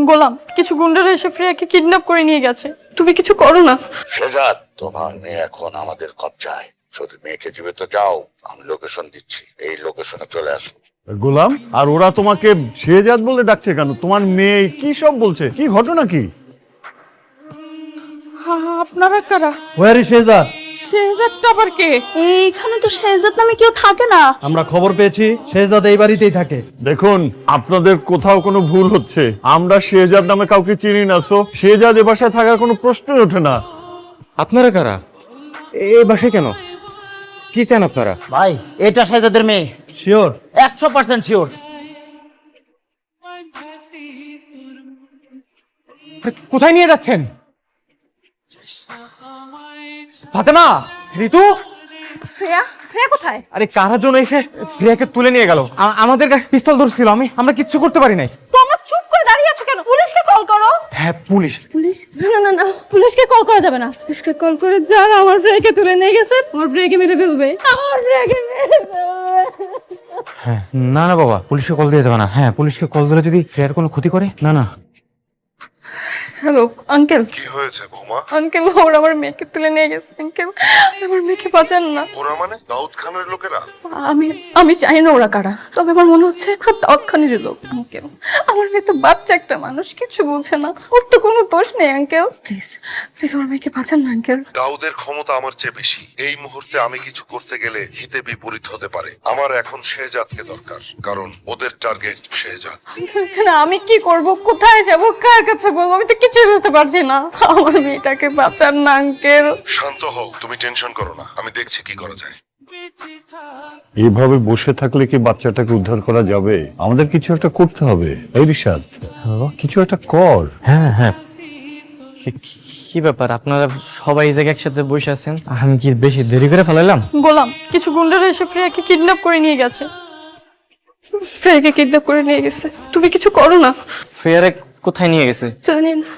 গোলাম, কিছু গুন্ডারা এসে ফ্রেয়াকে কিডন্যাপ করে নিয়ে গেছে। তুমি কিছু করো না। শেজাদ, তোমার মেয়ে এখন আমাদের কবজায়। যদি মেয়েকে জীবিত চাও, আমি লোকেশন দিচ্ছি, এই লোকেশনে চলে আসো। গোলাম, আর ওরা তোমাকে শেহজাদ বলে ডাকছে কেন? তোমার মেয়ে কি সব বলছে? কি ঘটনা কি? আপনারা কারা? War is Shehzad? শেহজাদটা আবার কে? এইখানে তো শেহজাদ নামে কেউ থাকে না। আমরা খবর পেয়েছি শেহজাদ এই বাড়িতেই থাকে। দেখুন, আপনাদের কোথাও কোনো ভুল হচ্ছে। আমরা শেহজাদ নামে কাউকে চিনি না, সো শেহজাদ এ বাসায় থাকার কোনো প্রশ্নই ওঠে না। আপনারা কারা? এই বাসায় কেন? কি চান আপনারা? ভাই, এটা শেহজাদের মেয়ে। শিওর? 100% শিওর। কোথায় নিয়ে যাচ্ছেন? ফাতেমা, ঋতু, শ্রেয়া, শ্রেয়া কোথায়? আরে কারা জন এসে ফ্রিয়াকে তুলে নিয়ে গেল। আমাদের কাছে পিস্তল ধরছিল, আমরা কিচ্ছু করতে পারি নাই। তোমরা চুপ করে দাঁড়িয়ে আছো কেন? পুলিশকে কল করো। হ্যাঁ, পুলিশ। পুলিশ? না না না না, পুলিশকে কল করা যাবে না। পুলিশকে কল করে যারা আমার ফ্রেয়াকে তুলে নিয়ে গেছে, আমার ফ্রেয়াকে মেরে ফেলবে। আমার ফ্রেয়াকে মেরে ফেলবে। হ্যাঁ, না না বাবা, পুলিশকে কল দিয়ে যাবে না। হ্যাঁ, পুলিশকে কল দিলে যদি ফ্রিয়ার কোনো ক্ষতি করে। না না। Hello uncle. কি হয়েছে বৌমা? আঙ্কেল, ওরা আমার মেয়েকে তুলে নিয়ে গেছে আঙ্কেল। আমার মেয়েকে বাঁচান না। ওরা মানে দাউদ খানের লোকেরা? আমি আমি জানি না ওরা কারা, তবে আমার মনে হচ্ছে সব দাউদ খানের লোক আঙ্কেল। আমার মেয়ে তো বাচ্চা একটা মানুষ, কিছু বলছে না। ওর তো কোনো দোষ নেই আঙ্কেল। প্লিজ প্লিজ আমার মেয়েকে বাঁচান না আঙ্কেল। দাউদের ক্ষমতা আমার চেয়ে বেশি। এই মুহূর্তে আমি কিছু করতে গেলে হিতে বিপরীত হতে পারে। আমার এখন শেহজাদকে দরকার, কারণ ওদের টার্গেট শেহজাদ। এখানে আমি কি করব, কোথায় যাব, কার কাছে বলবো? আমি তো কিছুই বুঝতে পারছি না। আমার মেয়েটাকে বাঁচান না আঙ্কেল। শান্ত হও, তুমি টেনশন করো না, আমি দেখছি কি করা যায়। এভাবে বসে থাকলে কি বাচ্চাটাকে উদ্ধার করা যাবে? আমাদের কিছু একটা করতে হবে। এই রিশাদ, কিছু একটা কর। হ্যাঁ হ্যাঁ। কি ব্যাপার, আপনারা সবাই এই জায়গায় একসাথে বসে আছেন? আমি কি বেশি দেরি করে ফেলাইলাম? গোলাম, কিছু গুন্ডারা এসে ফ্রেয়াকে কিডন্যাপ করে নিয়ে গেছে। ফ্রেয়াকে কিডন্যাপ করে নিয়ে গেছে। তুমি কিছু করো না। ফ্রিয়ারে কোথায় নিয়ে গেছে? জানি না।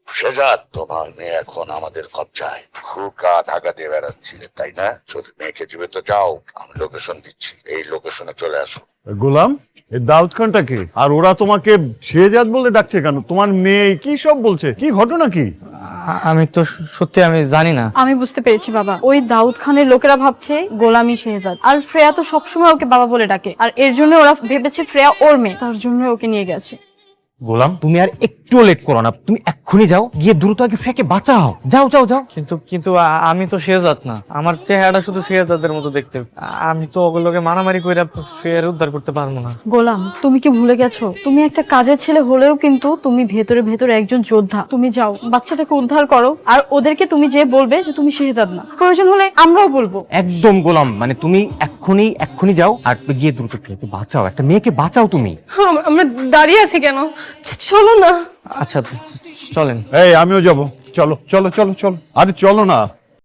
শেজাদ, তোমার মেয়ে এখন আমাদের কবজায়। খুব গা ঢাকা দিয়ে বেড়াচ্ছিলে, তাই না? যদি মেয়েকে জীবিত চাও, আমি লোকেশন দিচ্ছি, এই লোকেশনে চলে আসো। গোলাম, এই দাউদ খানটা কে? আর ওরা তোমাকে শেহজাদ বলে ডাকছে কেন? তোমার মেয়ে কি সব বলছে? কি ঘটনা কি? আমি তো সত্যি আমি জানি না। আমি বুঝতে পেরেছি বাবা, ওই দাউদ খানের লোকেরা ভাবছে গোলামি শেহজাদ, আর ফ্রেয়া তো সবসময় ওকে বাবা বলে ডাকে, আর এর জন্য ওরা ভেবেছে ফ্রেয়া ওর মেয়ে, তার জন্য ওকে নিয়ে গেছে। গোলাম, তুমি আর একটু লেট করো না, তুমি এক্ষুনি যাও, গিয়ে দ্রুত আগে ফ্রেয়াকে বাঁচাও। যাও যাও যাও। কিন্তু কিন্তু আমি তো শেহজাদ না, আমার চেহারাটা শুধু শেহজাদের মতো দেখতে। আমি তো ওগুলোকে মারামারি করে ফ্রেয়ার উদ্ধার করতে পারবো না। গোলাম, তুমি কি ভুলে গেছো? তুমি একটা কাজের ছেলে হলেও কিন্তু তুমি ভেতরে ভেতরে একজন যোদ্ধা। তুমি যাও, বাচ্চাটাকে উদ্ধার করো, আর ওদেরকে তুমি যে বলবে যে তুমি শেহজাদ না, প্রয়োজন হলে আমরাও বলবো। একদম গোলাম, মানে তুমি এক্ষুনি যাও আর গিয়ে দ্রুত ফ্রেয়াকে বাঁচাও, একটা মেয়েকে বাঁচাও তুমি। আমরা দাঁড়িয়ে আছি কেন? চলো না। আচ্ছা চলেন। এই, আমিও যাব। চলো চলো চলো চলো, আরে চলো না।